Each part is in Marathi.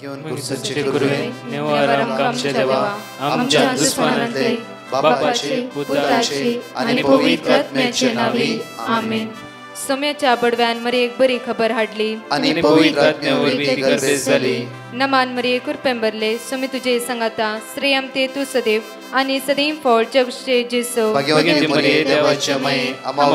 घेऊन पुरुषाचे गुरुवे नेवार आमच्या देवा आमच्या दुश्मनांतले बापाचे पुत्राचे आणि पवित्र आत्म्याचे नावे आमेन. सोम्याच्या बडव्यान मरी एक बरी खबर हाडली आणि पवित्र आत्म्यावर ती गर्दी झाली. नमान मरी कुरपेंबरले सोमी तुझे संगाता श्रेयम ते तू सदैव आणि सदैव फळ जगचे जेसो. भाग्यवती मरिये देवाच्या माये आम्हा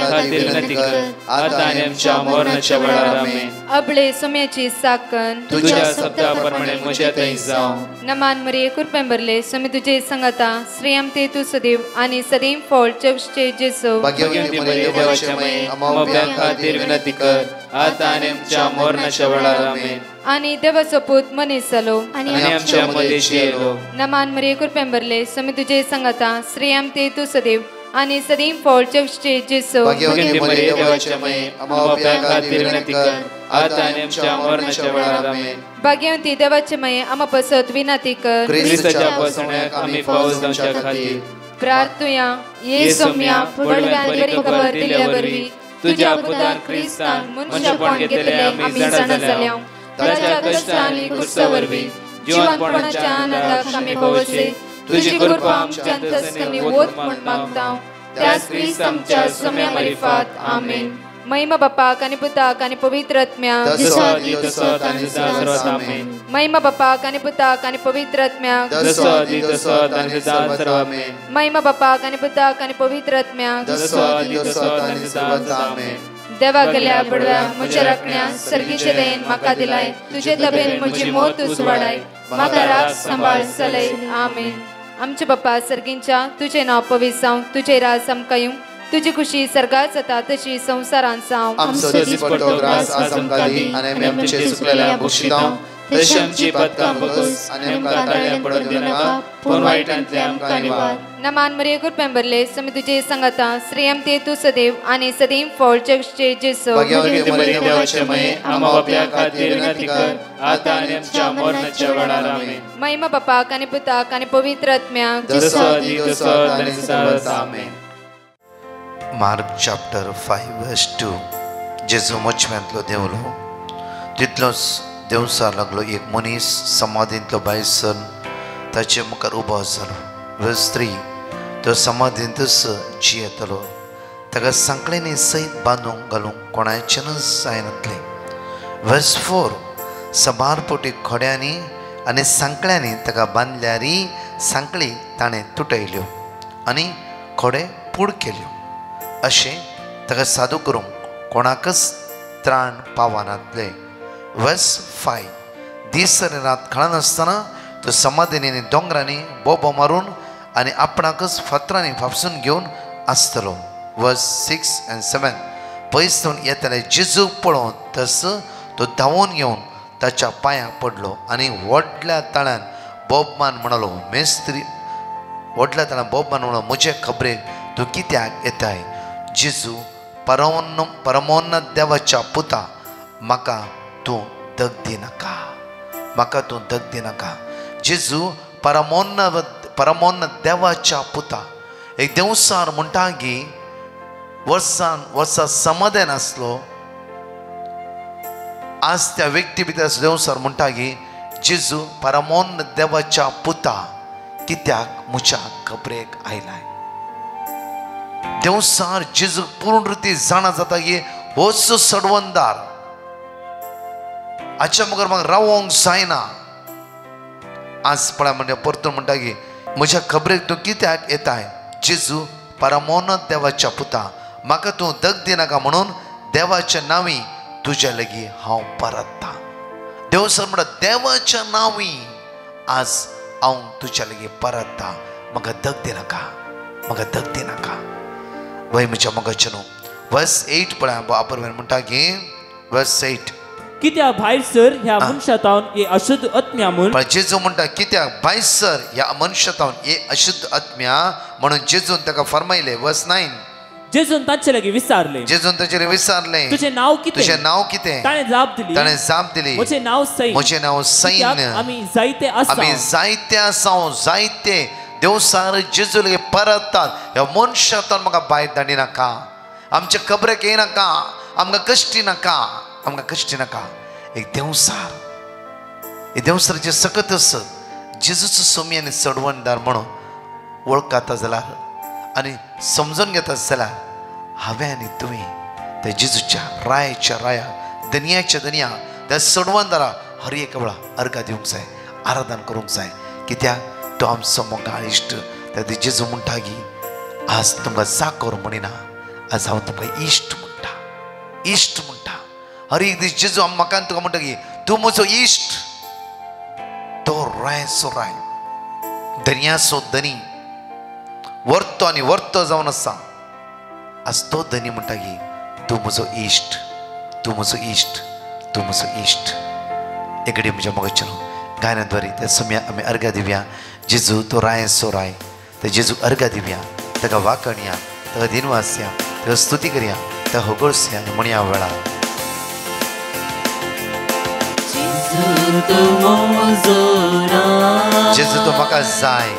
खातीर विनंती कर आता आणि आमच्या मरणाच्या वेळार आमेन. अबळे सोम्याची साकन तुझ्या शब्दाप्रमाणे म्हज्या थंय जावं. नमान मरी कुरपेंबरले सोमी तुझे संगाता श्रेयम ते तू सदैव आणि सदैव फळ जगचे जेसो. भाग्यवती मरिये देवाच्या माये आम्हा खातीर विनंती कर आता आणि आमच्या मरणाच्या वेळार आमेन. आणि देवाचो पूत मनीस जालो आणि आमच्या मध्येशी येलो. नमान मरी कुरपेंबरले सोमी तुझे संगाता श्रेयम ते तू सदैव आणि सदैव फळ जगचे जेसो. भाग्यवती मरिये देवाच्या माये आम्हा खातीर विनंती कर आता आणि आमच्या मरणाच्या वेळार आमेन. भाग्यवती देवाचे माये आम्हा पसत विनंती कर ख्रिस्ताच्या पसण्याक आम्ही पावस जावच्या खातीर प्रार्थुया. ये सोम्या बडव्यान बरी खबर दिल्यावरवी तुझ्या पुतान ख्रिस्तान मनशापण घेतले आम्ही जाणा जाल्या. ताच्या कष्टांनी क्रुसावरवी जीवनपणाच्या आनंदाक आम्ही पावसे. तुझी कृपा आमच्या अंतस्करणी वोत म्हण मागता. त्याच ख्रिस्त आमच्या सोम्या मार्फत आमेन. महिमा बापाक आणि पुताक आणि पवित्र आत्म्याक महिमा बापाक आणि पुताक आणि पवित्र आत्म्याक महिमा बापाक आणि पुताक आणि पवित्र आत्म्याक. देवा गेल्या बडव्या म्हज्या राखण्या सर्गीचे देन म्हाका दिलाय. तुझे तबेन म्हजी मोत उसवाडाय म्हाका राख सांबाळ चलय आमेन. आमचे बाप्पा सर्गींच्या तुझे नाव पवित्र जावं. तुझे राज आमकां येवं. तुझी खुशी सर्गात जाता तशी संसारांत जावं. आमचो दिसपट्टो ग्रास आज आमकां दी आनी आमी आमचे सुकलेल्या बक्षितांव. तशी आमची पदकां बगस आनी आमकां ताळ्यां पडूंक दिनाका पूण वायटांतले आमकां निवार. नमान मरिये कुरपेंबरले सोमी तुझे संगाता श्रेयम ते तू सदैव आणि सदैव फळ जगचे जेसो. भाग्यवती मरिये देवाचे माये आम्हा बाप्या खातीर विनंती कर आता आनी आमच्या मरणाच्या वेळार आमेन. महिमा बापाक आणि पुताक आणि पवित्र आत्म्याक आमेन. मार्क चॅप्टर 5 वर्स 2. जेजू मच्छम्यांतलो देवलो तितलोच देवसार लागलो एक मनीस समाधींतलो भायर सरून ताचे मुखार उबो जालो. वर्स 3. तो समाधींतच जियेतलो. ताका सांकळेनी सयत बांदूंक घालूंक कोणाचेंच जायनातलें. वर्स 4. सबारपोटी खोड्यांनी आनी सांकळ्यांनी ताका बांदल्यारी सांकळी ताणें तुटयल्यो आनी खोडे पूड केल्यो. अशें ताका सादू करूंक कोणाकच त्राण पावनातले. वर्स 5. दीस आनी रात खळनासतना तो समाधीनी दोंगरांनी बोबो मारून आनी आपणाकच फातरांनी फापसून घेवन आसतलो. वर्स 6 and 7. पयस सावन येताले जेजूक पळोवन तस तो धांवून येवन ताच्या पांयाक पडलो आनी व्हडल्या ताळ्यान बोबमान म्हणलो मेस्त्री व्हडल्या ताळ्यान बोबमान म्हणलो म्हजे खबरेक तूं कित्याक येताय. जेजू परमोन्नत देवाच्या पुता म्हाका तूं दग दिनाका. म्हाका तूं दग दिनाका. जेजू परमोन्नत देवाच्या पुता. एक देवसार म्हणटा की वर्सा समाधान आसलो. आज त्या व्यक्ती भितर देवसार म्हणटा की जेजू परमोन्नत देवाच्या पुता कित्याक म्हज्या खबरेक आयलाय. देवसार जेजू पूर्ण रिती जाणा जाता की होच सडवंदार हाच्या मुखार म्हाका रावोंक जायना. आज पळय म्हणजे परतून म्हणटा की म्हज्या खबरेक तूं कित्याक येताय. जेजू परमोन्नत देवाच्या पुता म्हाका तूं दग दिनाका म्हणून देवाच्या नांवी तुज्या लागीं हांव परतता. देव सर म्हणटा देवाच्या नांवी आज हांव तुज्या लागीं परतता. म्हाका दग दिनाका. म्हाका दग दिनाका. वय म्हज्या मोगाचे न्हू. वर्स 8 पळय आपण म्हणटा की वर्स 8. कित्याक भायर सर ह्या मनशातावन ये अशुद्ध आत्म्या म्हूण. पण जेजू म्हणटा कित्याक भायर सर ह्या मनशातावन ये अशुद्ध आत्म्या म्हणून जेजून ताका फरमायले. वर्स 9. जेजून ताचे लागीं विचारले. जेजून ताचेर विचारले तुझे नाव कितें. तुझे नाव कितें. ताणें जाप दिली म्हजें नांव सैन. म्हजें नांव सैन. आमी जायते आसां जायते देवसार जेजू लागीं परतात. ह्या मनशातावन म्हाका भायर धाडी नाका. आमच्या खबरेक येनाका. आमकां कश्टी नाका. आमकां कश्टी नाका. एक देवसार हे देवसराचे सकत जेजूचो सोमी आनी सडवणदार म्हणून वळखाता जाल्यार आनी समजून घेता जाल्यार हांवें आनी तुमी त्या जेजूच्या रायाच्या राया दनयाच्या दनया त्या सडवणदारा हर एक वेळा अर्घा दिवंक जाय, आराधन करूंक जाय. कित्याक तो आमचो मोगाळ इश्ट. त्या जेजू म्हणटा की आज तुमकां चाकर म्हणिना, आज हांव तुमकां इश्ट म्हणटा, इश्ट म्हणटा. हर एक दीस जेजू म्हाका तुका म्हणटा की तूं म्हजो इश्ट. तो रायसो राय, दनयाचो धनी, वर्तो आनी वर्तो जावन आसा. आज तो धनी म्हणटा की तूं म्हजो इश्ट, तूं म्हजो इश्ट, तूं म्हजो इश्ट. एकडे म्हज्या मोगाचेर गायनाद्वारे त्या सोम्या आमी अर्घा दिवया. जेजू तो रायसो राय, ते जेजू अर्घा दिवया, ताका वाकणया, ताका दिनवासया, ताका स्तुती करया, ताका होगळसया आनी म्हणया वेळार जेजू तो म्हाका जाय,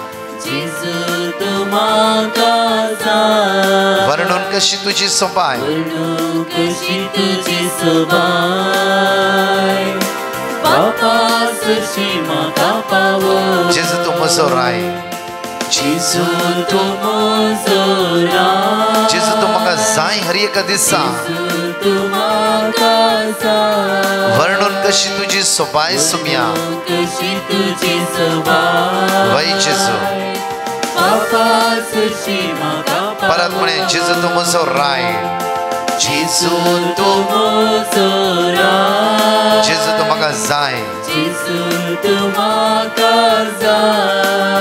वर्णून कशी तुजी सोबाय, जेजू तू म्हजो राय, जेजू तू म्हाका जाय हर एका दिसा. वर्णून कशी तुजी सोबाय सोम्या, वय जेजू. परत म्हणे जेजू तू म्हजो राय, जेजू तू, जेजू तू म्हाका जाय,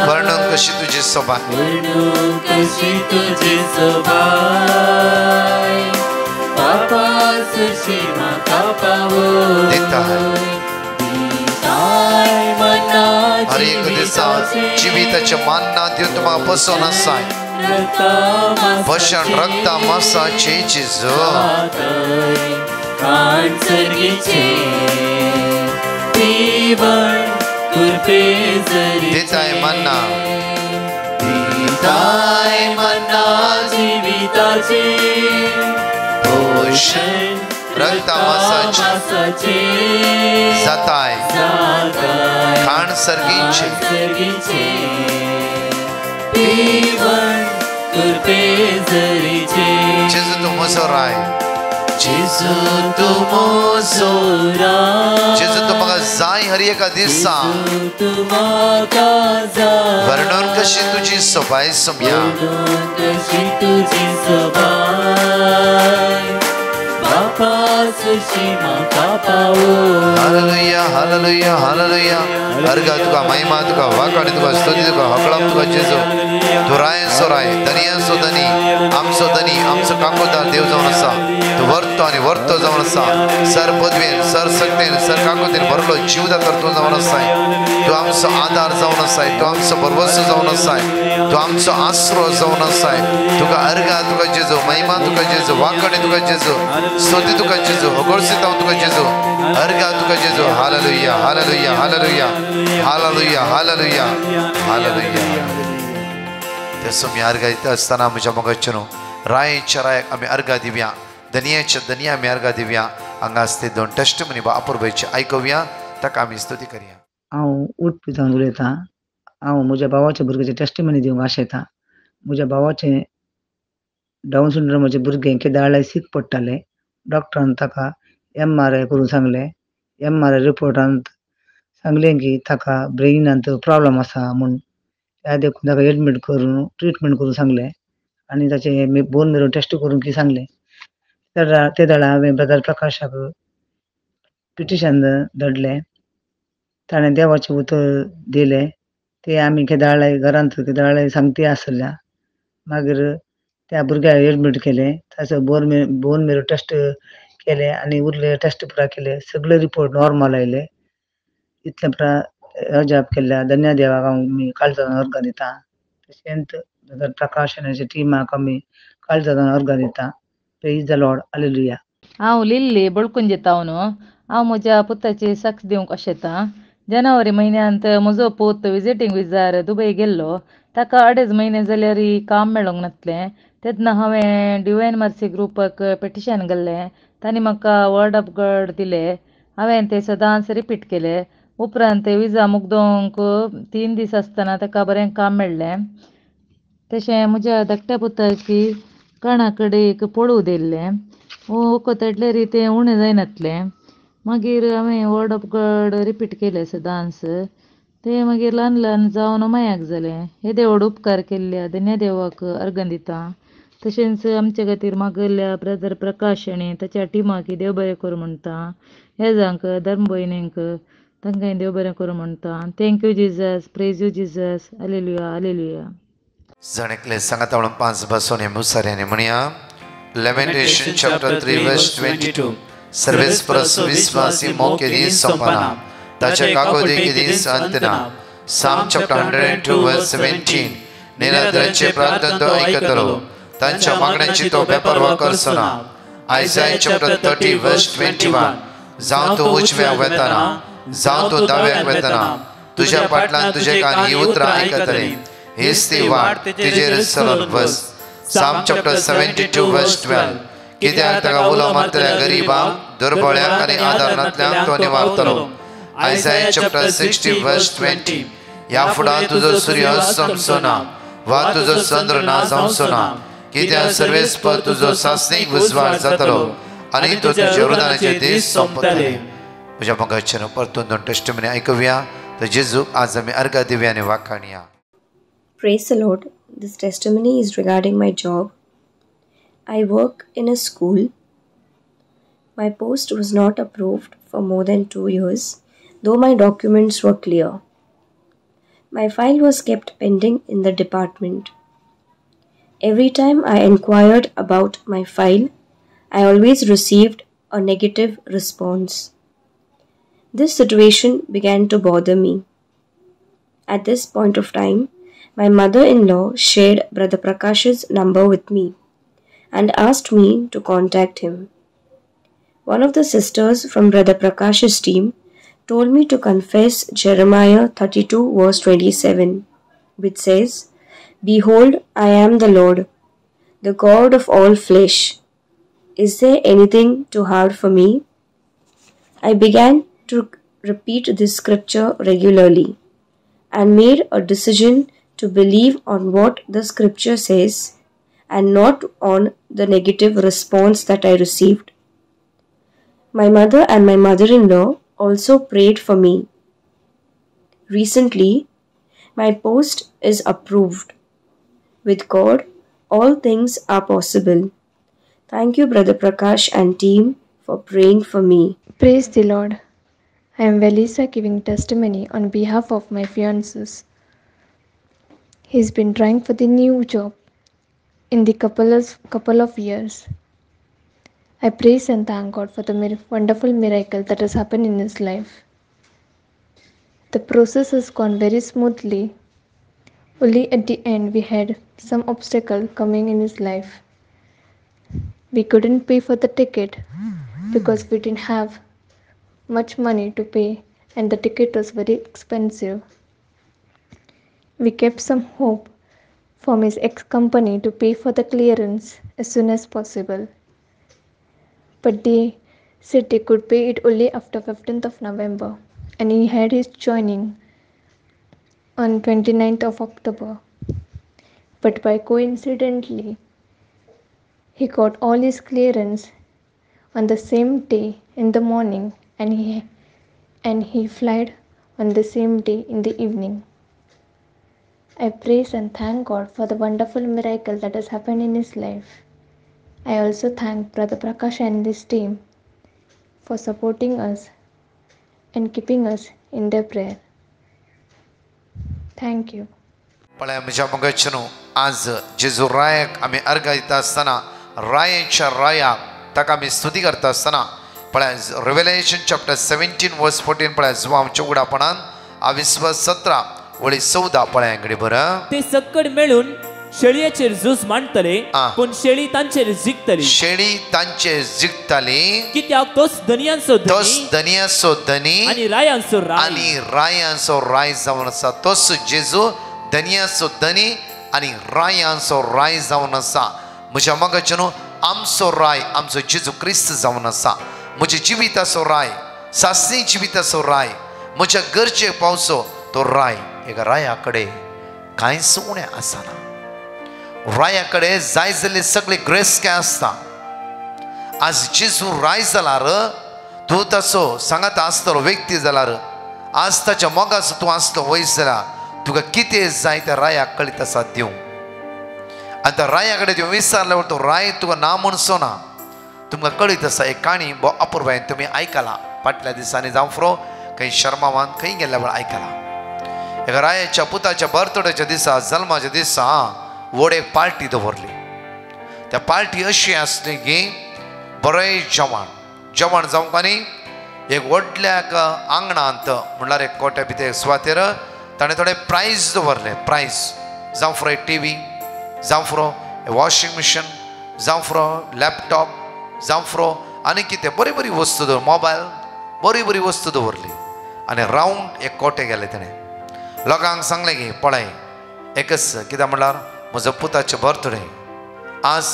वर्णून कशी तुजी सोबाय, दिता हर एक दिसा जिविताच्या मान्ना दिवन तुमकां पसून आसाय. भशण रक्ता मांसाचे जेजू, दिताय मन्ना, दिताय मन्ना जिविताचे, भशण रक्ता मांसाचे जाताय खाण सर्गीचे. जेजू तू म्हजो राय, जेजू तू म्हजो राय, जेजू तू म्हाका जाय हर एका दिसा. वर्णून कशी तुजी सोबाय सोम्या, हालेलुया हालेलुया हालेलुया. अर्घा तुका, महिमा तुका, वाकाडी तुका, स्तुती तुका, हकळम तुका जेजू. तू रायसो राय, धनयाचो धनी, आमचो धनी, आमचो काकोदार देव जावन आसा. तू वर्तो आनी वर्तो जावन आसा. सर पदवेन, सर सक्तेन, सर काकोतेन भरलो जीवदातर तूं जावन आसाय. तू आमचो आधार जावन आसाय, तू आमचो भरवसो जावन आसाय, तू आमचो आसरो जावन आसाय. तुका अर्घा तुका जेजू, महिमा तुका जेजू, वाकाडी तुका जेजू, स्तुती तुका जेजू, होगळसिता तुका जेजू, अर्घा तुका जेजू. Hallelujah hallelujah hallelujah hallelujah hallelujah hallelujah. त्या सोमी अर्घा दिता आसतना म्हज्या मोगाचेर रायच्या रायाक आमी अर्घा दिवया, दनयाच्या दनया आमी अर्घा दिवया. हांगा आसते दोन टेस्टमनी बापूरबाईचे आयकुया, ताका आमी स्तुती करया. हांव उडपी जावन उलयतां. हांव म्हज्या भावाच्या भुरग्याचे टेस्टिमनी दिवंक आशयतां. म्हज्या भावाचें डावन सिंड्रोमाचें भुरगें केदारळे सीक पडटालें. डॉक्टरान ताका MRI करूंक सांगलें. MRI रिपोर्टांत सांगलें की ताका ब्रेनांत प्रॉब्लम आसा म्हूण. त्या देखून ताका एडमीट करून ट्रिटमेंट करूंक सांगलें आनी ताचें बोन मेरो टेस्ट करूंक सांगलें. ते दाडा हांवें ब्रदर प्रकाशाक पिटिशन धाडलें. ताणें देवाचें उतर दिलें. ते आमी केदारळे घरांत केदारळे सांगटी आसल्या. मागीर त्या भुरग्याक एडमीट केलें. ताचो बोन मेरो टेस्ट केले आनी उरले टेस्ट पुरा केले. सगळे रिपोर्ट नॉर्मल आयले. इतलें पुरा अजाप केल्या. धन्य देवाक आमी काळजान अर्घ दिता. तशेंच ब्रदर प्रकाश आनी टिमाक आमी काळजान अर्घ दिता. Praise the Lord. हालेलुया. हांव लिल्ली बळकून जेतावन हांव म्हज्या पुताची साक्ष दिवंक आशेतां. जानेवारी म्हयन्यांत म्हजो पूत विजिटींग विजार दुबय गेल्लो. ताका 2.5 म्हयने जाल्यार काम मेळोंक नासलें. तेन्ना हांवें डिवायन मर्सी ग्रुपाक पिटिशन घाल्लें. तांणी म्हाका वर्ड ऑफ गॉड दिलें. हांवें तें सदांच रिपीट केलें. उपरांत विजा मुग्दोंक 3 दीस आसतना ताका बरें काम मेळ्ळें. तशें म्हज्या धाकट्या पुताची काणा कडेन एक पळोव दिल्लें. कोतडले रितीन उणें जायनासलें. मागीर हांवें वर्ड ऑफ गॉड रिपीट केलें सदांच. तें मागीर ल्हान ल्हान जावन मायाक जालें. हे देवाड उपकार केल्ल्या धन्य देवाक अर्घ दिता. तशेंच आमचे खातीर मागयल्ल्या ब्रदर प्रकाश आनी ताच्या टिमाक देव बरें करूं म्हणटा. हेजांक धर्म भयणींक तांकांय देव बरें करूं म्हणटा. Thank you Jesus, praise you Jesus, hallelujah hallelujah. जण एकले सांगात म्हणून 5 बसून मुसाऱ्याने म्हणया. लेमेंटेशन चॅप्टर 3 वर्स 22. सर्वेस परस विश्वासी मौके दीस संपना ताचे काकोदे के दीस अंतना. साम चॅप्टर 102 वर्स 17. निरादराचे प्रार्थना तो ऐकतलो तांच्या मागण्यांची तो बेपरवा करसना. आयसाया चॅप्टर 30 वर्स 21. जावं तूं उजव्याक वेताना जावं तूं दाव्याक वेताना तुज्या फाटल्यान तुजे कान ही उतरां आयकतले. हीच ती वाट तिजेर चलून बस. साम चॅप्टर 72 वर्स 12. कित्याक ताका उलो मारतल्या गरीबांक दुर्बळ्यांक आनी आदारणांतल्यान तो निवारतलो. आयसाया चॅप्टर 60 वर्स 20. ह्या फुडां तुजो सूर्य समसोना वा तुजो चंद्र ना जावचोना. कित्याक सर्वेस्पर तुजो सासणीक उजवाड जातलो आनी तो तुजे वरदानाचे दीस संपतले. म्हज्या मगाच्यान परतून 2 टेस्टिमनी आयकुया. तर जेजूक आज आमी अर्घ दिवया आनी वाखाणया. Praise the Lord. This testimony is regarding my job. I work in a school. My post was not approved for more than 2 years, though my documents were clear. My file was kept pending in the department. Every time I inquired about my file, I always received a negative response. This situation began to bother me. At this point of time, my mother-in-law shared Brother Prakash's number with me and asked me to contact him. One of the sisters from Brother Prakash's team told me to confess Jeremiah 32 verse 27, which says, "Behold, I am the Lord, the God of all flesh. Is there anything too hard for me?" I began to repeat this scripture regularly and made a decision to believe on what the scripture says and not on the negative response that I received. My mother and my mother-in-law also prayed for me. Recently, my post is approved. With God, all things are possible. Thank you, Brother Prakash and team, for praying for me. Praise the Lord. I am Velisa giving testimony on behalf of my fiancé. He's been trying for the new job in the couple of years. I praise and thank God for the wonderful miracle that has happened in his life. The process has gone very smoothly. Only at the end we had some obstacle coming in his life. We couldn't pay for the ticket because we didn't have much money to pay and the ticket was very expensive. We kept some hope from his ex-company to pay for the clearance as soon as possible. But they said they could pay it only after 15th of November and he had his joining on 29th of October. But by coincidentally, he got all his clearance on the same day in the morning and he flied on the same day in the evening. I praise and thank God for the wonderful miracle that has happened in his life. I also thank Brother Prakash and his team for supporting us and keeping us in their prayer. Thank you. पळय म्हज्या मगचनो आज जेजू रायाक आमी अर्घ दिता आसतना रायांच्या रायाक ताका आमी स्तुती करता आसतना पळय रेव्हेलेशन चॅप्टर 17 वर्स 14 पळय जो आमच्या उगडापणान अविश्वास 17 वळी 14 पळय अंगडी बरं. ते सकड मेळून शेळयेचेर झूज मांडतले पण शेळी तांचेर जिखतली. शेळी तांचे जिखतली कित्याक तोच धनियांचो धनी आनी रायांचो राय जावन आसा. तोच जेजू धनियांचो धनी आनी रायांचो राय जावन आसा. म्हज्या मगचनो आमचो राय आमचो जेजू क्रिस्त जावन आसा. म्हजे जिविताचो राय सासणी जिविताचो राय म्हज्या गरजेक पावचो तो राय एका रायाकडे कांयच उणें आसना. रायाकडे जाय जाल्ली सगळी ग्रेस काय आसता. आज जेजू राय जाल्यार तूं ताचो सांगाता आसतलो व्यक्ती जाल्यार आज ताच्या मोगाचो तूं आसलो वयस जाल्यार तुका कितें जाय त्या रायाक कळीत आसा दिवं. आनी त्या राया कडेन तुवें विचारल्यार तो राय तुका ना म्हणचो ना. तुमकां कळीत आसा एक काणी बो अपुर्बायेन तुमी आयकला फाटल्या दिसांनी जावं फ्रो खंय शर्मावान खंय गेल्ल्या वेळार आयकला. एका रायाच्या पुताच्या बर्थडेच्या दिसा जल्माच्या दिसा व्हड एक पार्टी दवरली. त्या पार्टी अशी आसली की बरें जेवण जावंक आनी एक व्हडल्या आंगणांत म्हणल्यार एक कोट्या भितर सुवातेर ताणें थोडे प्रायज दवरले. प्रायज जावं फ्रो एक टीव्ही, जावं फ्रो वॉशिंग मशीन, जावं फ्रो लॅपटॉप, जावं फ्रो आनी कितें बरी बरी वस्तू दवर मोबायल बरी बरी वस्तू दवरली. आनी रावंड एक कोटे गेले. ताणें लोकांक सांगलें की पळय एकच कित्याक म्हणल्यार म्हजो पुताचें बर्थडे. आज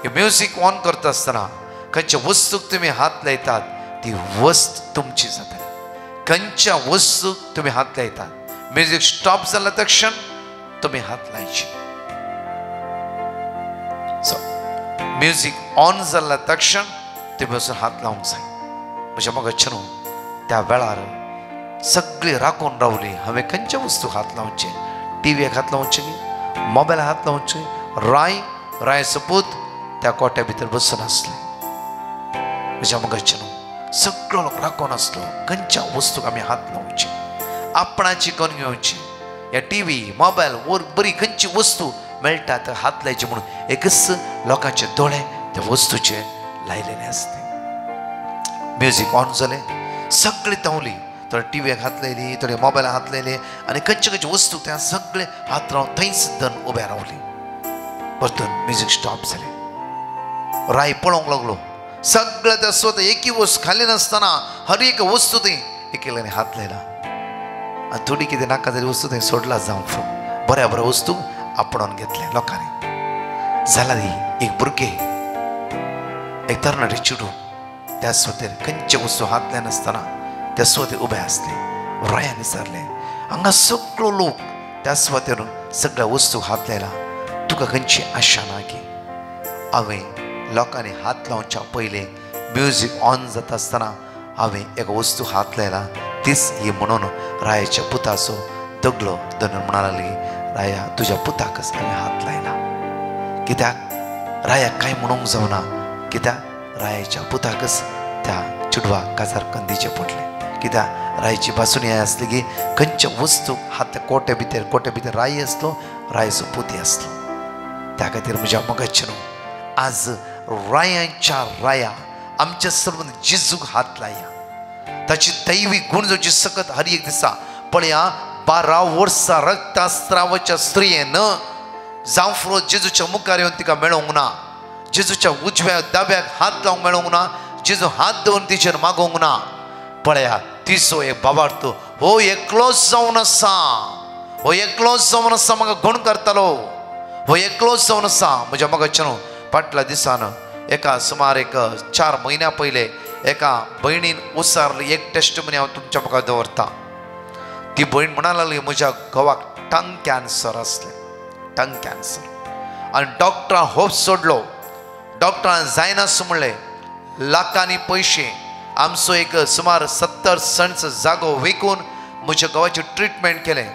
म्युजीक ऑन करता आसतना खंयच्या वस्तूक तुमी हात लायतात ती वस्त तुमची जातली. खंयच्या वस्तूक तुमी हात लायतात म्युजीक स्टॉप जाल्या तक्षण तुमी हात लायची. सो म्युजीक ऑन जाल्या तक्षण तुमी वचून हात लावंक जाय. म्हज्या मोगाचें न्हू त्या वेळार सगळी राखून रावली. हांवें खंयच्या वस्तूक हात लावचे, टीव्हीक हात लावचे की मोबायलाक हात लावचे. रायाचो पूत त्या कोट्या भितर बसून आसले. म्हज्या मोगाचें न्हू सगळो लोक राखून आसलो. खंयच्या वस्तूक आमी हात लावचे, आपणाची करून घेवची. ह्या टीव्ही मोबायल वर बरी खंयची वस्तू मेळटा तर हात लायचे म्हणून एकच लोकांचे दोळे त्या वस्तूचे लायलेले आसले. म्युजीक ऑन जालें सगळी धांवली. थोडे टीव्हीक हात लायली, थोडे मोबायलाक हात लायले आनी खंयचे खंयचे वस्तू त्या सगळे हात रावन थंयच धन उबे रावली. परतून म्युजीक स्टॉप जालें. राय पळोवंक लागलो सगळं त्या स्वता एकी वस्त खाली नासतना हर एक वस्तू थंय एकेल्याने हात लायला. आनी थोडी कितें नाका जाली वस्तू थंय सोडला जावं बऱ्या बऱ्या वस्तू आपणून घेतले लोकांनी. जाल्यार एक भुरगें एक तरणाटे चेडूं त्या स्वतेर खंयचे वस्तू हात लाय नासतना त्या स्वतेर उबे आसले. रायान विचारले हांगा सगळो लोक त्या स्वतेर सगळ्या वस्तू हात लायला तुका खंयची आशा ना की. हांवें लोकांनी हात लावच्या पयलीं म्युजीक ऑन जाता आसतना हांवें एक वस्तू हात लायला तीच ही म्हणून रायाच्या पुताचो दगलो धरून म्हणा लागली राया तुज्या पुताकच हांवें हात लायला. कित्याक रायाक कांय म्हणूंक जावना कित्याक रायाच्या पुताकच त्या चेडवाक काजार करून दिवचें पडलें. कित्याक रायाची बासून हें आसली की खंयच्या वस्तूक हात त्या कोट्या भितर राय आसलो रायाचो पुती आसलो. त्या खातीर म्हज्या मोगाचें न्हू आज रायांच्या राया आमच्या सर्व जेजूक हात लाया. ताची दैवी गुण जोची सकत हर एक दिसा पळया 12 वर्सां रक्तस्रावाच्या स्त्रियेन जावं फ्रो जेजूच्या मुखार येवन तिका मेळोंक ना. जेजूच्या उजव्या दाब्याक हात लावंक मेळोंक ना. जेजू हात दवरून तिचेर मागोंक ना. पळया तिचो एक बाबार्थ हो एकलोच जावन आसा. हो एकलोच जावन आसा म्हाका गुण करतालो. हो एकलोच जावन आसा. म्हज्या मोगाचें न्हू फाटल्या दिसान एका सुमार एक 4 म्हयन्या पयले एका भयणीन उसारली एक टेस्टमनी हांव तुमच्या मुखार दवरता. ती भयण म्हणा लागली म्हज्या घोवाक टंग कॅन्सर आसलें. टंग कॅन्सर आनी डॉक्टरान होप सोडलो. डॉक्टरान जायना अशें म्हणलें. लाखांनी पयशे आमचो एक सुमार 70 सेंट्स जागो विकून म्हज्या घोवाची ट्रिटमेंट केलें.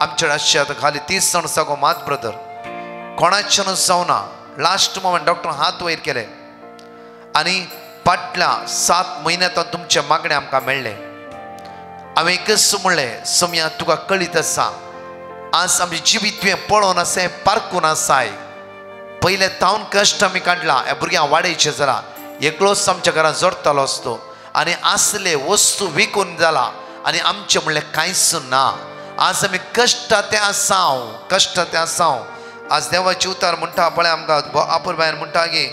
आमचे अशें आतां खाली 30 सेंट्स जागो मात ब्रदर कोणाच्यान जावना. लास्ट मोमेंट डॉक्टर हात वयर केले आनी फाटल्या 7 म्हयन्यांत तुमचे मागणे आमकां मेळ्ळे. हांवें एकच म्हणलें सोम्या तुका कळीत आसा आज आमचें जिवीत तुवें पळोवन आसाय पारखून आसाय. पयले तावन कश्ट आमी काडला ह्या भुरग्यांक वाडयचें जालां. एकलोच आमच्या घरांत जोडतालो आसतो आनी असले वस्तू विकून जाला आनी आमचें म्हणलें कांयच ना. आज आमी कश्टा ते आसांव. आज देवाची उतार म्हणटा पळय आमकां आपुरबायन म्हणटा की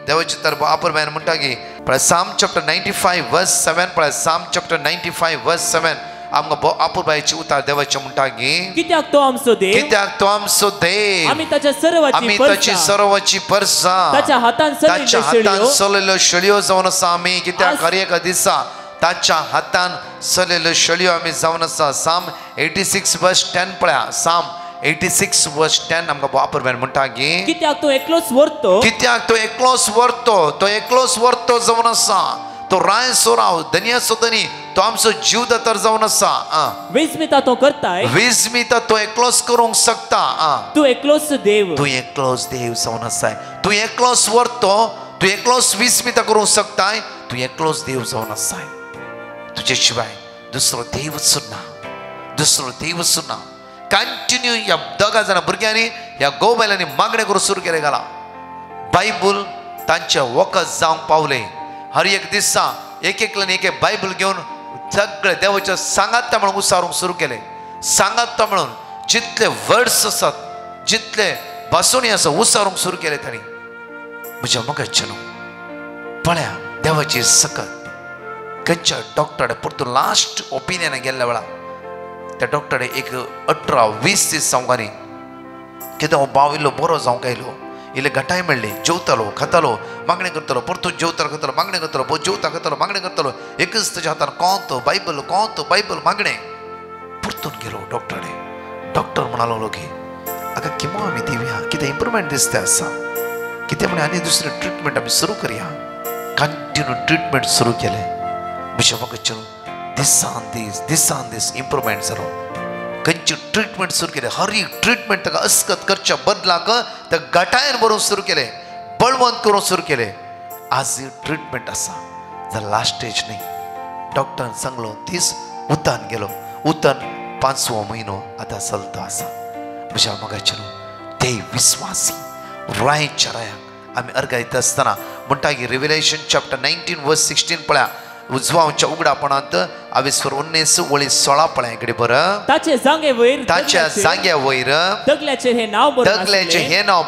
देवाची उतार आपुरबायन म्हणटा की पळय साम चॅप्टर 95 वर्स 7 पळय साम चॅप्टर 95 वर्स 7 आमकां आपुरबायची उतार देवाचे म्हणटा की कित्याक तो आमचो देव आमी ताच्या सर्वाची परसा ताच्या हातान चलयल्यो शेळयो जावन आसा. आमी कित्याक हर एक दिसा ताच्या हातान चलयल्यो शेळयो आमी जावन आसा. साम 86 वर्स 10 पळया. साम 86 वर्स 10 आमकां वापरल्यार म्हणटा की कित्याक तो एकलोच व्हरतो, कित्याक तो एकलोच व्हरतो, तो एकलोच व्हरतो जावन आसा. तो राय सोराव धनिया सोदनी तो आमचो जीव दातार जावन आसा. वेंचमिता तो करताय, वेंचमिता तो एकलोच करूंक शकता. तू एकलोच देव, तू एकलोच देव जावन आसाय. तू एकलोच व्हरतो, तू एकलोच वेंचमिता करूंक शकताय. तू एकलोच देव जावन आसाय. तुजे शिवाय दुसरो देवच ना, दुसरो देवच ना. कंटिन्यू ह्या दोगा जाणां भुरग्यांनी ह्या गोबायलांनी मागणें करूंक सुरू केलें घाला. बायबल तांचे वखद जावंक पावले. हर एक दिसा एक एक बायबल घेवन सगळे देवाच्या सांगाता म्हणून उसारूंक सुरू केले. सांगाता म्हणून जितले वर्ड्स आसात, जितले भासोणी आसा उसारूंक सुरू केले तांणी. म्हज्या मोगाचे न्हू पळया देवाची सकत खंयच्या डॉक्टराडे परतून लास्ट ओपिनियन गेल्ल्या वेळार त्या डॉक्टराडे एक 18-20 दीस जावंक कितें हो भाव इल्लो बरो जावंक आयलो. इल्ले घटाय मेळ्ळी, जेवतालो खातालो मागणें करतालो, परतून जेवतालो खातालो मागणें करतालो, जेवता खातालो मागणें करतालो. एकच ताच्या हातान कोंत बायबल मागणें. परतून गेलो डॉक्टराडे. डॉक्टर म्हणालो की आका किमो आमी दिवया, कितें इम्प्रुवमेंट दिसता आसा, कितें म्हणे आनी दुसरी ट्रिटमेंट आमी सुरू करया. कंटिन्यू ट्रिटमेंट सुरू केलें. म्हज्या म्हाका दिसान दीस इम्प्रुवमेंट जालो. खंयची ट्रिटमेंट सुरू केले. हर एक ट्रिटमेंट ताका अस्कत करच्या बदलाक त्या गटायन भरूंक सुरू केले, बळवंत करूंक सुरू केले. आज ट्रिटमेंट आसा जाल्यार लास्ट स्टेज न्ही. डॉक्टरान सांगलो दीस उतान गेलो. उतान 5वो म्हयनो आतां चलतो आसा. म्हज्या मोगाचे न्हू ते विस्वासी रायच्या रायाक आमी अर्गायता आसतना म्हणटा की रिव्हेलेशन चॅप्टर 19 वर्स 16 पळया. उजवांच्या उगडापणांत आविस्वर 19:16 पळया इकडे बरं. ताचे जाग्या वयर दगल्याचे हे नाव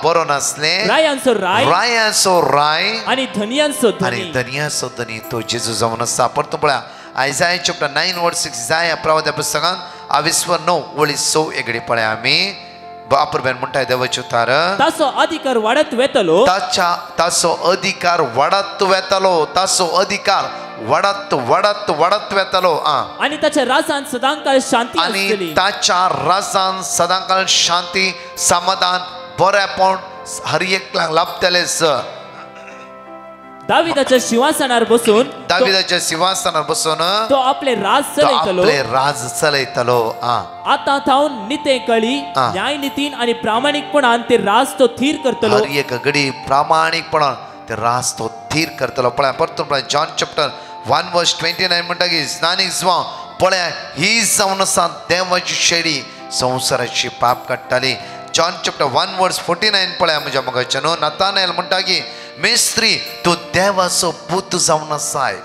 बरोवन आसले. रायांचो राय आनी धनियांचो धनी तो जेजू जावन आसा. परतून पळया आयजाया चॅप्टर 9 वर्स 6 इसाया प्रवाद्या पुस्तकांत आविस्वर 9:6 इकडे पळया आमी वापरबेन म्हणटाय देवाचे उतार. ताचो अधिकार वाडत वेतलो, ताचो अधिकार वाडत वेतलो, ताचो अधिकार वाडत वेतलो. आनी ताच्या राजान सदांकाळ शांती आसतली. आनी ताच्या राजान सदांकाळ शांती समाधान बरेपण हर एकल्याक लाभतले. दाविदाच्या सिंहासनार बसून तो आपले राज चलयतलो. आता थावन निते कळी न्याय नितीन आणि प्रामाणिकपणान ते राज तो थीर करतलो. हर एक घडी प्रामाणिकपणान ते राज तो थीर करतलो. पळया परतून पळया जॉन चॅप्टर 1 वर्स 29 म्हणटा की स्नानीक जवा पळया ही जावन आसा देवाची शेळी संवसाराची पाप काडटाली. जॉन चॅप्टर 1 वर्स 49 पळया म्हज्या मोगाचे न्हू. नातानेल म्हणटा की मेस्त्री तू देवाचो पूत जावन आसाय.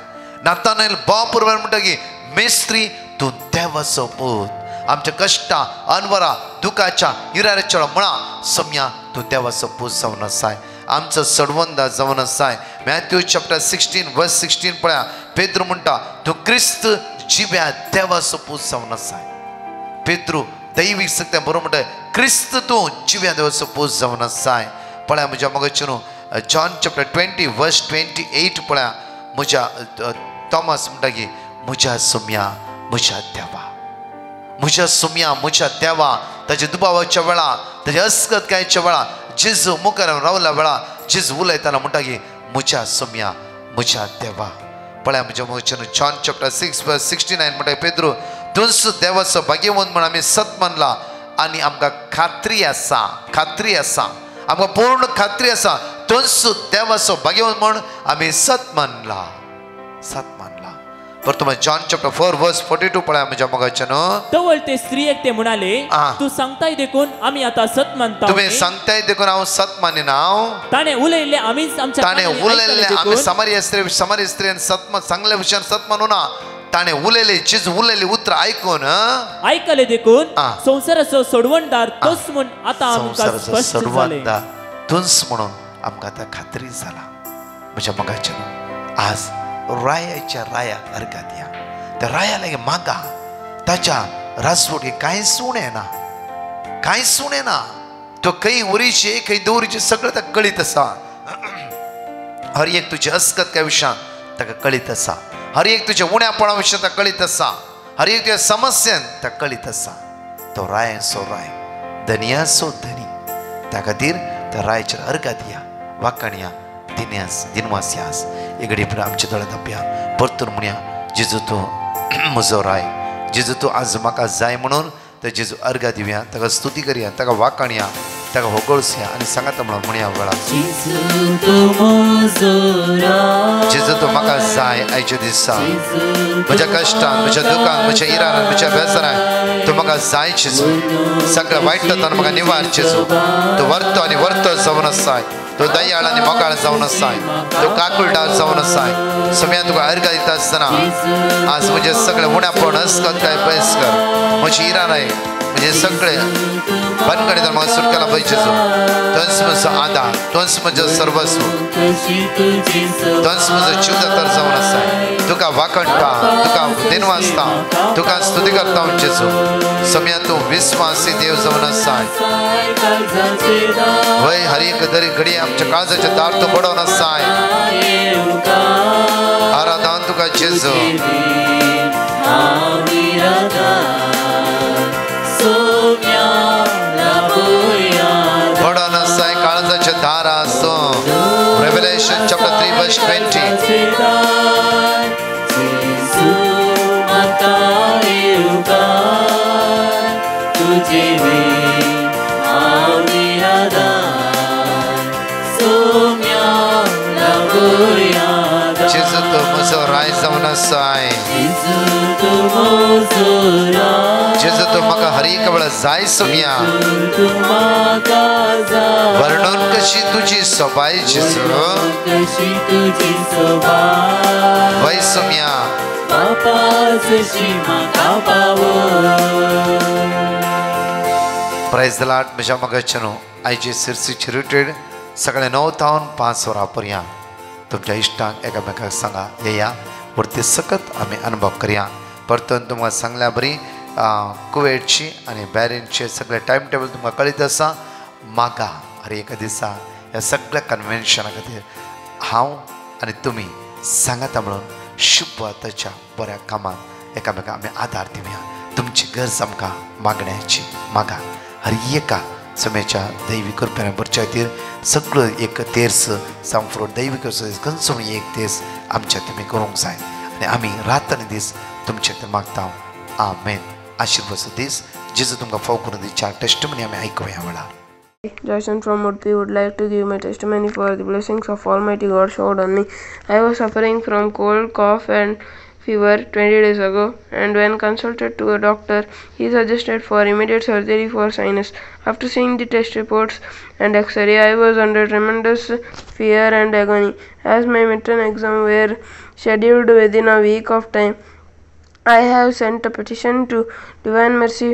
नातानेल बापूर म्हणटा की मेस्त्री तू देवाचो पूत. आमच्या कश्टा अनवरा दुखाच्या इराऱ्याच्या मळा सम्या तू देवाचो पूत जावन आसाय. आमचो सडवंदा जावन आसाय. मॅथ्यू चॅप्टर 16 वर्स 16 पळया पेद्रू म्हणटा तू क्रिस्त जिव्या देवाचो पूत जावन आसाय. पेद्रू दैवीक सत्या बरोबर म्हणटा क्रिस्त तू जिव्या देवाचो पूत जावन आसाय. पळया म्हज्या मोगाचे न्हू जॉन चॅप्टर 20 वर्स 28 पळया म्हज्या थॉमस म्हणटा की म्हज्या सुम्या म्हज्या देवा, म्हज्या सुम्या म्हज्या देवा. ताच्या दुबावाच्या वेळा ताच्या अस्कतकायेच्या वेळा जेजू मुखार रावल्या वेळा जेजू उलयताना म्हणटा की म्हज्या सुम्या म्हज्या देवा. पळया म्हज्या मोगाचे जॉन चॅप्टर 6 वर्स 69 म्हणटा पेद्रू तुस देवाचो भाग्यवंत म्हण आमी सत मानला आनी आमकां खात्री आसा आमकां पूर्ण खात्री आसा तुस देवाचो भाग्यवंत म्हण आमी सत मानला. पर तुम्ही जॉन चॅप्टर 4 वर्स 42 पळया म्हज्या मोगाचे न्हू. तवळ ते स्त्रियेक ते म्हणाले तू सांगताय देखून आमी आता सत मानता. तुम्ही सांगताय देखून हांव सत मानिना. ताणे उलयले आमीच आमच्या आमी समारी स्त्रीन सत सांगले विशयान सत मानू ना. ताणे उलयले चीज उलयले उतर आयकले देखून संसाराचो सोडवणदार तोच म्हूण आतां आमकां स्पश्ट जालें. तुंस म्हणून आमकां आतां खात्री जाला. म्हज्या मोगाचे न्हू आज रायाच्या रायाक अर्गात या. त्या राया लागी मागा. ताच्या राजवटी कांयच उणें ना. तो खंय उरीचे खंय दवरीचे सगळें ताका कळीत आसा. हर एक तुजे अस्कत काय विशयान ताका कळीत आसा. हर एक तुझ्या उण्यापणा विषयी ताका कळीत आसा, हर एक तुझ्या समस्यान ताका कळीत आसा. तो राय सो राय, धनिया सो धनी. त्या खातीर त्या रायचेर अर्घा दिया, वाकाणया, दिनवास्यास. एक घडी आमच्या दोळ्यांत आपया परतून म्हणया, जेजू तूं म्हजो राय, जेजू तूं आज म्हाका जाय म्हणून तर जेजू अर्घा दिवया, ताका स्तुती करया, ताका वाकाणया, ताका होगळसया आनी सांगात म्हणून म्हणया वेळा, जेजू तूं म्हाका जाय आयच्या दिसा, म्हज्या कश्टान, म्हज्या दुखान, म्हज्या इरानान, म्हज्या बेजारान तूं म्हाका जाय जेजू. सगळ्या वायटांतल्यान म्हाका निवार जेजू. तूं वर्तो आनी वर्तो जावन आसाय, तो दयाळ आनी मोगाळ जावन आसाय, तो काकुळटार जावन आसाय. सम्या तुका अर्घा दिता आसतना आज म्हजे सगळे उण्यापण अस्कत काय पयस कर, म्हजी इरानाय, म्हणजे सगळे बनगडींतल्यान म्हाका सुटकेला पळय जेजू. तोच म्हजो आदार, तोच म्हजो सर्वस्व, तोच म्हजो जीवदातार जावन आसाय. तुका वाकणटा, तुका दिनवासता, तुका स्तुती करता जेजू. सम्या तूं विस्वासी देव जावन आसाय. वय हर एक घडी आमच्या काळजाचे दार तूं बडोवन आसाय. आराधन तुका जेजू. बडोवन आसाय काळजाचे दार आसूं. Revelation chapter 3 verse 20. जेजू तूं म्हजो राय जावन आसाय. जेजू तूं म्हाका हर एक वेळ जाय सोम्या. वर्णन कशी तुजी सोबाय जेजू. वय सोम्या. Prize the Lord. म्हज्या मोगाच्यानो आयचे सिरसीचे रिट्रीट सगळे 9 ते 5 वरां पर्यंत तुमच्या इश्टांक एकामेकाक सांगा, येया वरती सकत आमी अनुभव करया. परतून तुमकां सांगल्या बरी कुवेटची आनी बॅरिनचे सगळे टायम टेबल तुमकां कळीत आसा. मागा हर एका दिसा ह्या सगळ्या कन्वेन्शना खातीर हांव आनी तुमी सांगाता म्हणून शुभवाताच्या बऱ्या कामात एकामेकाक आमी आदार दिवया. तुमची गरज आमकां मागण्याची मागा. हर एका समयाच्या दैवी कृपेन भरच्या खातीर सगळं एक तेर्स सांफरोड दैवी करचो खंयचो एक तेस आमच्या तुमी करूंक जाय आनी आमी रात आनी दीस तुमचे खातीर मागता. आमेन. आशिर्वाद दीस जेजू तुमकां फाव करून दी. 4 टेस्टमनी आमी आयकुया वेळार. Jason from Murthy would like to give my testimony for the blessings of Almighty God showered on me. I was suffering from cold, cough and fever 20 days ago, and when consulted to a doctor, he suggested for immediate surgery for sinus. After seeing the test reports and X-ray, I was under tremendous fear and agony. As my midterm exams were scheduled within a week of time, I have sent a petition to Divine Mercy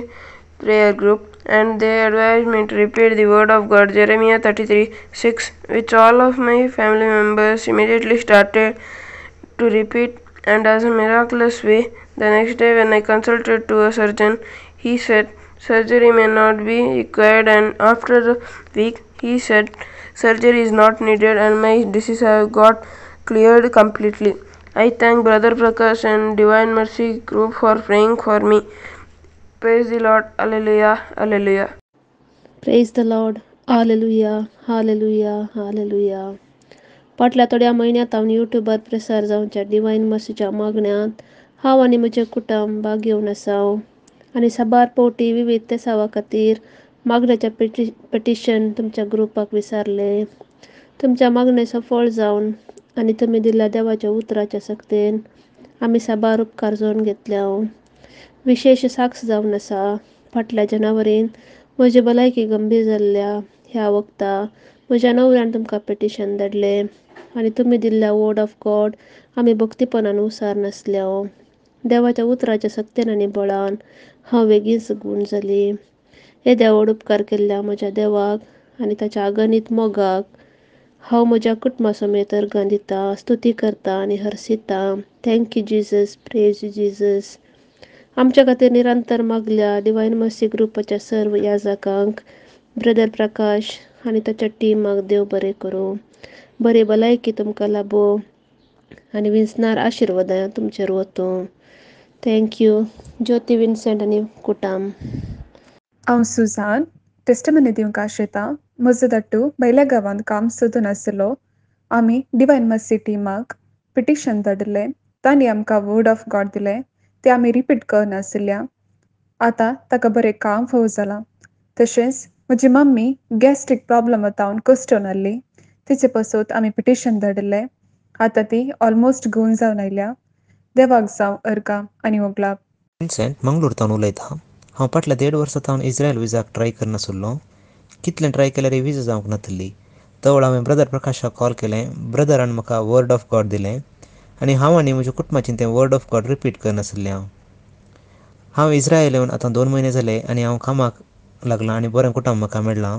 Prayer Group, and they advised me to repeat the word of God, Jeremiah 33:6, which all of my family members immediately started to repeat. And as a miraculous way, the next day when I consulted to a surgeon, he said surgery may not be required, and after a week he said surgery is not needed and my disease have got cleared completely. I thank Brother Prakash and Divine Mercy Group for praying for me. Praise the Lord. Hallelujah. Hallelujah. Praise the Lord. Hallelujah. Hallelujah. Hallelujah. फाटल्या थोड्या म्हयन्यांत हांव यूट्यूबार प्रसार जावच्या डिवायन मर्सीच्या मागण्यांत हांव आनी म्हजें कुटुंब भाग घेवन आसा आनी साबार पावटी विविध तेसावा खातीर मागण्याचें पेटिशन तुमच्या ग्रुपाक विचारलें. तुमच्या मागणें सफळ जावन आनी तुमी दिल्ल्या देवाच्या उतराच्या सक्तेन आमी साबार उपकार जोडून घेतल्या. विशेश साक्ष जावन आसा. फाटल्या जनावरीन म्हजी भलायकी गंभीर जाल्ल्या ह्या वखदां म्हज्या नवऱ्यान तुमकां पेटिशन धाडलें आनी तुमी दिल्ल्या वर्ड ऑफ गॉड आमी भक्तीपणान उसार नासल्या. देवाच्या उतराच्या सक्तेन आनी बळान हांव बेगीनच गूण जाली. हे देवाड उपकार केल्ल्या म्हज्या देवाक आनी ताच्या अगणित मोगाक हांव म्हज्या कुटुंबा समेत अर्गां दिता, स्तुती करता आनी हरसिता. Thank you Jesus. Praise Jesus. आमच्या खातीर निरंतर मागल्या डिवायन मर्सी ग्रुपाच्या सर्व याजकांक, ब्रदर प्रकाश आनी ताच्या टिमाक देव बरें करूं. बरे भलायकी तुमकां लाभो आनी विन्सनार आशिर्वादां तुमचेर वतूं. थँक्यू. ज्योती विन्सेंट आनी कुटाम. हांव सुजान टेस्टमनी दिवंक आशेतां. म्हजो धाकटू भायल्या गांवांत काम सोदून आसलो. आमी डिवायन मर्सी टिमाक पिटिशन धाडलें. तांणी आमकां वर्ड ऑफ गॉड दिलें. तें आमी रिपीट करनासल्या. आतां ताका बरें काम फावो जालां. तशेंच म्हजी मम्मी गॅस्ट्रीक प्रॉब्लम जावन कश्टून आसली. तिचे पासून आमी पिटिशन धाडलें. आतां ती ऑलमोस्ट गोवन जावन आयल्या. देवाक जावं अर्गां आनी ओगलाप. विन्सेंट मंगळूरतावन उलयतां. हांव फाटल्या 1.5 वर्सां इस्रायल विजाक ट्राय करनासलो. कितलें ट्राय केल्यार विजा जावंक नासली. तवळ हांवें ब्रदर प्रकाशाक कॉल केलें. ब्रदरान म्हाका वर्ड ऑफ गॉड दिलें आनी हांव आनी म्हज्या कुटुंबाचें तें वर्ड ऑफ गॉड रिपीट करनासलें. हांव इस्रायल येवन आतां 2 म्हयने जाले आनी हांव कामाक लागलां आनी बरें कुटुंब म्हाका मेळ्ळां.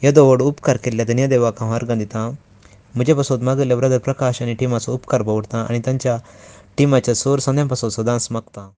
येदो व्हड उपकार केल्ल्या धन्य देवाक हांव अर्गां दितां. म्हजे पासून मागिल्ल्या ब्रदर प्रकाश आनी टिमाचो उपकार भोगतां आनी तांच्या टिमाच्या सोर संद्या पासून सदांच मागतां.